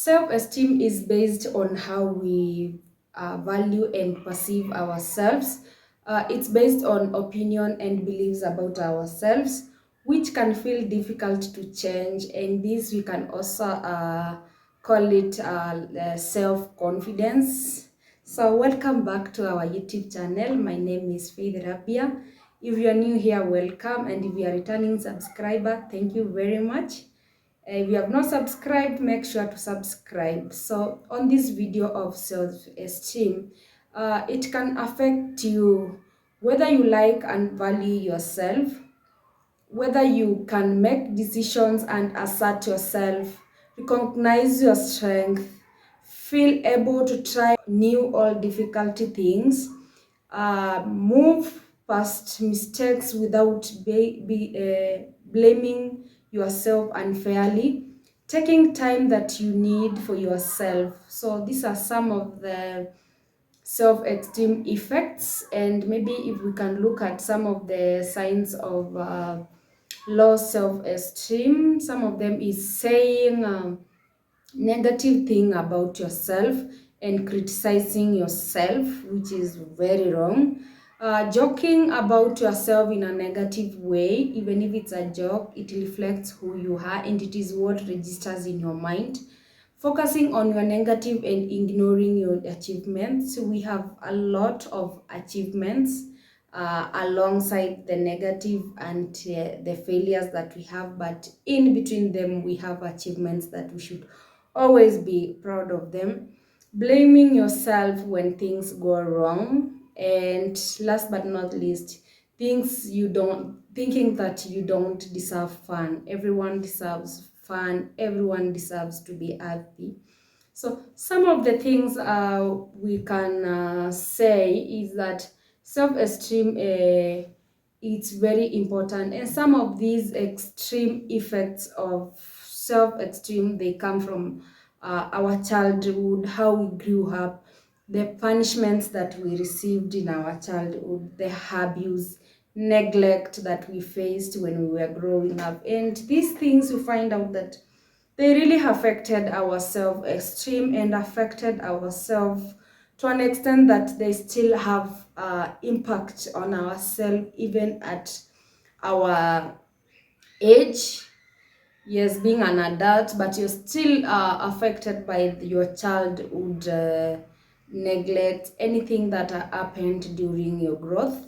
Self-esteem is based on how we value and perceive ourselves. It's based on opinion and beliefs about ourselves, which can feel difficult to change. And this we can also call it self-confidence. So welcome back to our YouTube channel. My name is Faith Rabia. If you are new here, welcome. And if you are a returning subscriber, thank you very much. If you have not subscribed, make sure to subscribe. So on this video of self-esteem, it can affect you whether you like and value yourself, whether you can make decisions and assert yourself, recognize your strength, feel able to try new or difficult things, move past mistakes without blaming yourself unfairly, taking time that you need for yourself. So these are some of the self-esteem effects, and maybe if we can look at some of the signs of low self-esteem. Some of them is saying negative thing about yourself and criticizing yourself, which is very wrong. Joking about yourself in a negative way, even if it's a joke, it reflects who you are and it is what registers in your mind. Focusing on your negative and ignoring your achievements. We have a lot of achievements alongside the negative and the failures that we have, but in between them we have achievements that we should always be proud of them. Blaming yourself when things go wrong, and last but not least, thinking that you don't deserve fun. Everyone deserves fun, everyone deserves to be happy. So some of the things we can say is that self-esteem it's very important, and some of these extreme effects of self-esteem, they come from our childhood, how we grew up, the punishments that we received in our childhood, the abuse, neglect that we faced when we were growing up. And these things, we find out that they really affected our self-esteem and affected ourselves to an extent that they still have impact on ourselves even at our age. Yes, being an adult, but you're still affected by your childhood neglect, anything that happened during your growth.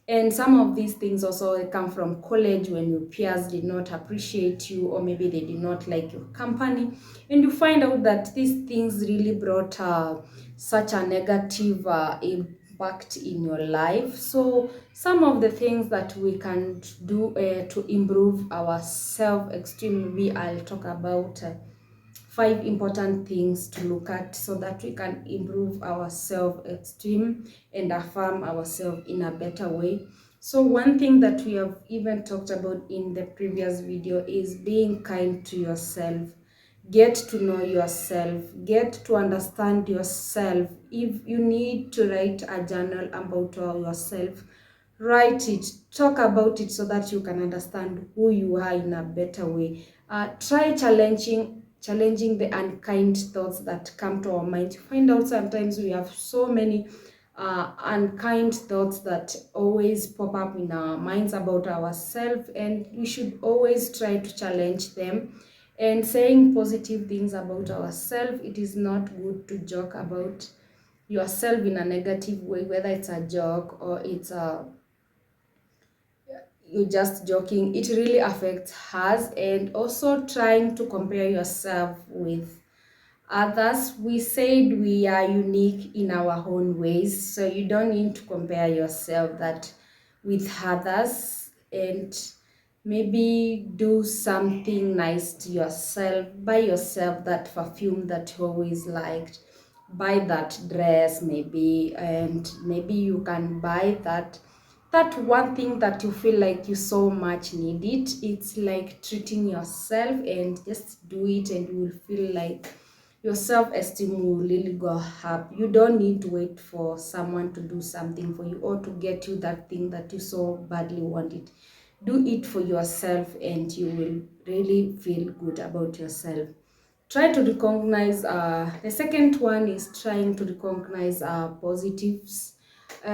And some of these things also come from college, when your peers did not appreciate you, or maybe they did not like your company. And you find out that these things really brought such a negative impact in your life. So some of the things that we can do to improve our self-esteem, maybe I'll talk about 5 important things to look at so that we can improve our self-esteem and affirm ourselves in a better way. So one thing that we have even talked about in the previous video is being kind to yourself. Get to know yourself, get to understand yourself. If you need to write a journal about yourself, write it, talk about it so that you can understand who you are in a better way. Try challenging the unkind thoughts that come to our mind. You find out sometimes we have so many unkind thoughts that always pop up in our minds about ourselves, and we should always try to challenge them. And saying positive things about ourselves, it is not good to joke about yourself in a negative way, whether it's a joke or it's a you're just joking. It really affects us. And also trying to compare yourself with others. We said we are unique in our own ways, so you don't need to compare yourself that with others. And maybe do something nice to yourself. Buy yourself that perfume that you always liked, buy that dress maybe, and maybe you can buy that one thing that you feel like you so much need it. It's like treating yourself, and just do it and you will feel like your self-esteem will really go up. You don't need to wait for someone to do something for you or to get you that thing that you so badly wanted. Do it for yourself and you will really feel good about yourself. Try to recognize, the second one is trying to recognize positives.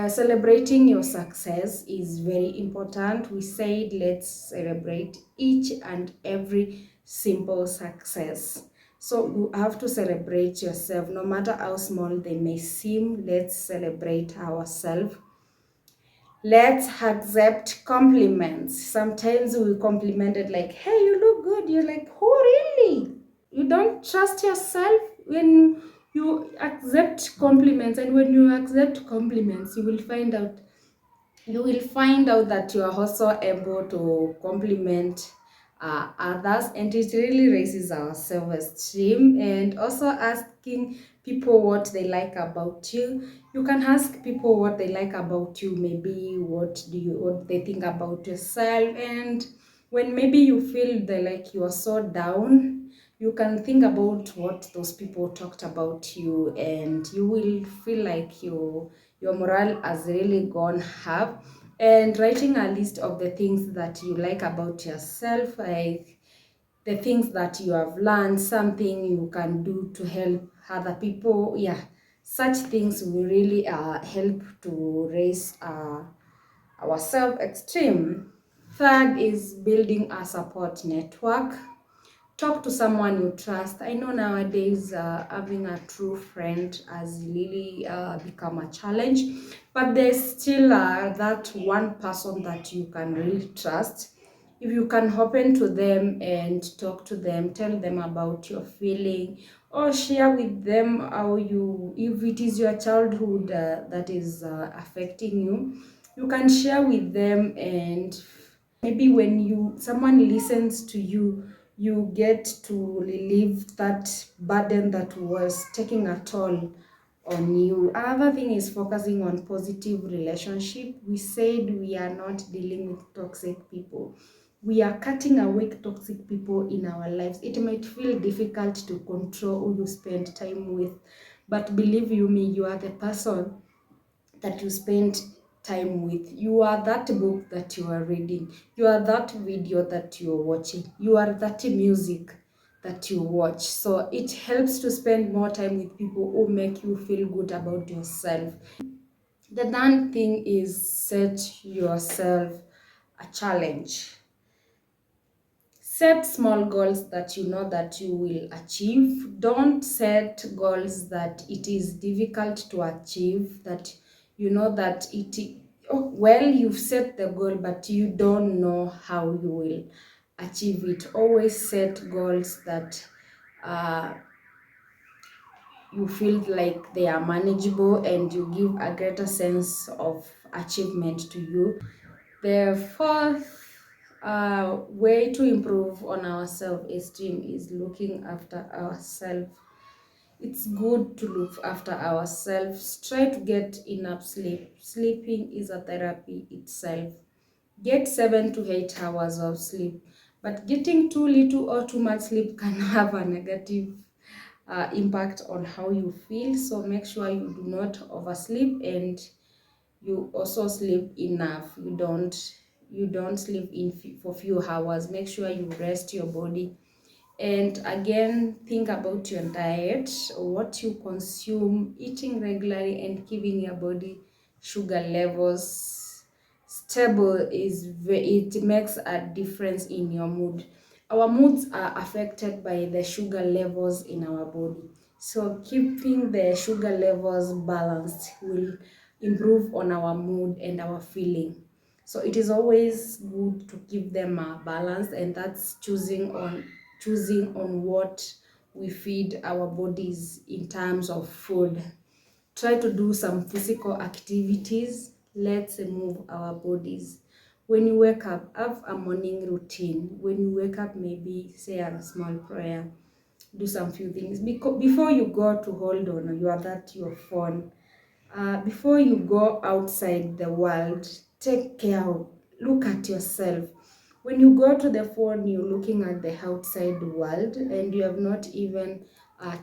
Celebrating your success is very important. We said let's celebrate each and every simple success. So you have to celebrate yourself, no matter how small they may seem. Let's celebrate ourselves. Let's accept compliments. Sometimes we complimented like, hey, you look good. You're like, who really? You don't trust yourself. When you accept compliments, and when you accept compliments, you will find out that you are also able to compliment others, and it really raises our self-esteem. And also asking people what they like about you. You can ask people what they like about you, maybe what they think about yourself. And when maybe you feel like you are so down, you can think about what those people talked about you, and you will feel like your morale has really gone up. And writing a list of the things that you like about yourself, like the things that you have learned, something you can do to help other people. Yeah, such things will really help to raise our self-esteem. Third is building a support network. Talk to someone you trust. I know nowadays having a true friend has really become a challenge, but there's still that one person that you can really trust. If you can open to them and talk to them, tell them about your feeling, or share with them how you, if it is your childhood that is affecting you, you can share with them. And maybe when someone listens to you, you get to relieve that burden that was taking a toll on you. Another thing is focusing on positive relationship. We said we are not dealing with toxic people. We are cutting away toxic people in our lives. It might feel difficult to control who you spend time with, but believe you me, you are the person that you spend time with. You are that book that you are reading. You are that video that you are watching. You are that music that you watch. So it helps to spend more time with people who make you feel good about yourself. The third thing is set yourself a challenge. Set small goals that you know that you will achieve. Don't set goals that it is difficult to achieve, that you know that well, you've set the goal but you don't know how you will achieve it. Always set goals that uh, you feel like they are manageable and you give a greater sense of achievement to you. The fourth way to improve on our self-esteem is looking after ourselves. It's good to look after ourselves. Try to get enough sleep. Sleeping is a therapy itself. Get 7 to 8 hours of sleep. But getting too little or too much sleep can have a negative impact on how you feel. So make sure you do not oversleep, and you also sleep enough. You don't sleep for few hours. Make sure you rest your body. And again, think about your diet, what you consume. Eating regularly and keeping your body sugar levels stable it makes a difference in your mood. Our moods are affected by the sugar levels in our body. So keeping the sugar levels balanced will improve on our mood and our feeling. So it is always good to keep them balanced, and that's choosing on what we feed our bodies in terms of food. Try to do some physical activities. Let's move our bodies. When you wake up, have a morning routine. When you wake up, maybe say a small prayer. Do some few things. Before you go to hold on, you are that your phone. Before you go outside the world, take care of, look at yourself. When you go to the phone, you're looking at the outside world and you have not even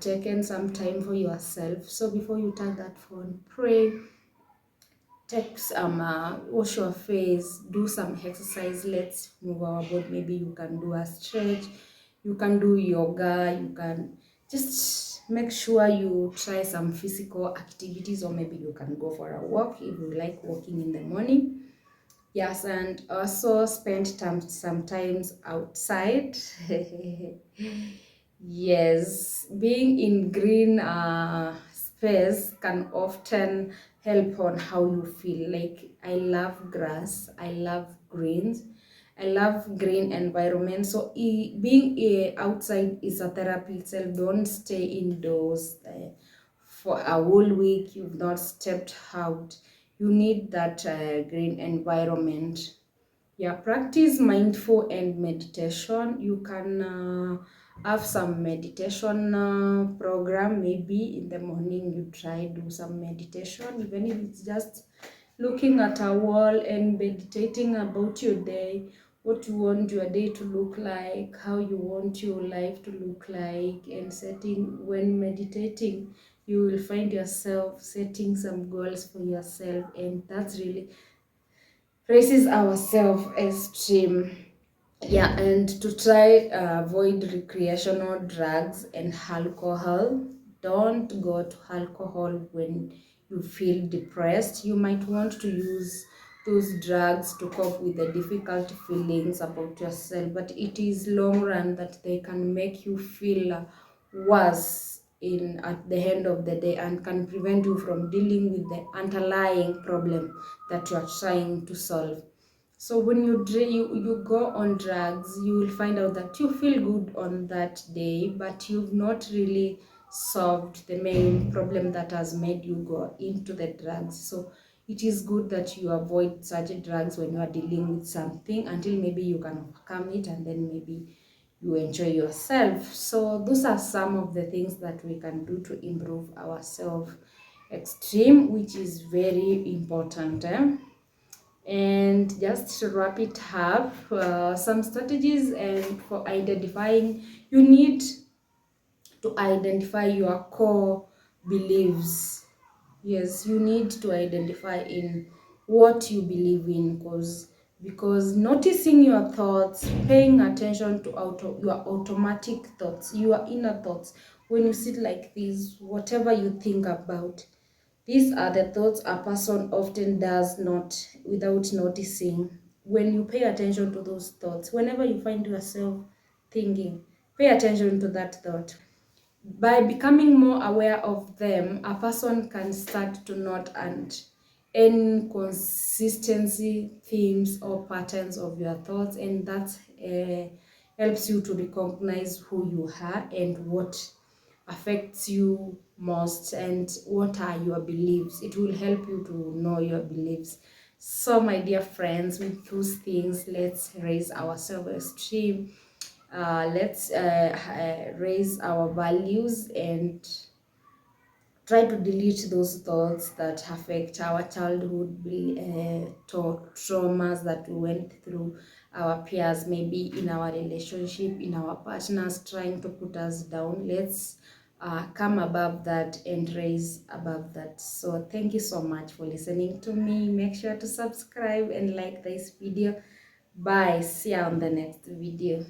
taken some time for yourself. So before you take that phone, pray, take some, wash your face, do some exercise. Let's move our body. Maybe you can do a stretch. You can do yoga, you can just make sure you try some physical activities, or maybe you can go for a walk if you like walking in the morning. Yes, and also spend time sometimes outside. Yes, being in green space can often help on how you feel. Like, I love grass, I love greens, I love green environment. So being outside is a therapy itself. Don't stay indoors for a whole week. You've not stepped out. You need that green environment. Yeah, practice mindful and meditation. You can have some meditation program. Maybe in the morning you try do some meditation, even if it's just looking at a wall and meditating about your day, what you want your day to look like, how you want your life to look like, and setting. When meditating, you will find yourself setting some goals for yourself, and that's really raises our self-esteem. Yeah, and to try avoid recreational drugs and alcohol. Don't go to alcohol when you feel depressed. You might want to use those drugs to cope with the difficult feelings about yourself, but it is long run that they can make you feel worse in at the end of the day, and can prevent you from dealing with the underlying problem that you are trying to solve. So when you go on drugs, you will find out that you feel good on that day, but you've not really solved the main problem that has made you go into the drugs. So it is good that you avoid such drugs when you are dealing with something, until maybe you can overcome it, and then maybe you enjoy yourself. So those are some of the things that we can do to improve our self esteem, which is very important. And just to wrap it up, some strategies and for identifying, you need to identify your core beliefs. Yes, you need to identify in what you believe in, because noticing your thoughts, paying attention to your automatic thoughts, your inner thoughts. When you sit like this, whatever you think about, these are the thoughts a person often does not without noticing. When you pay attention to those thoughts, whenever you find yourself thinking, pay attention to that thought. By becoming more aware of them, a person can start to note and inconsistency, themes, or patterns of your thoughts, and that helps you to recognize who you are and what affects you most, and what are your beliefs. It will help you to know your beliefs. So my dear friends, with those things, let's raise our self-esteem. Let's raise our values, and try to delete those thoughts that affect our childhood traumas that we went through, our peers, maybe in our relationship, in our partners trying to put us down. Let's come above that and raise above that. So thank you so much for listening to me. Make sure to subscribe and like this video. Bye, see you on the next video.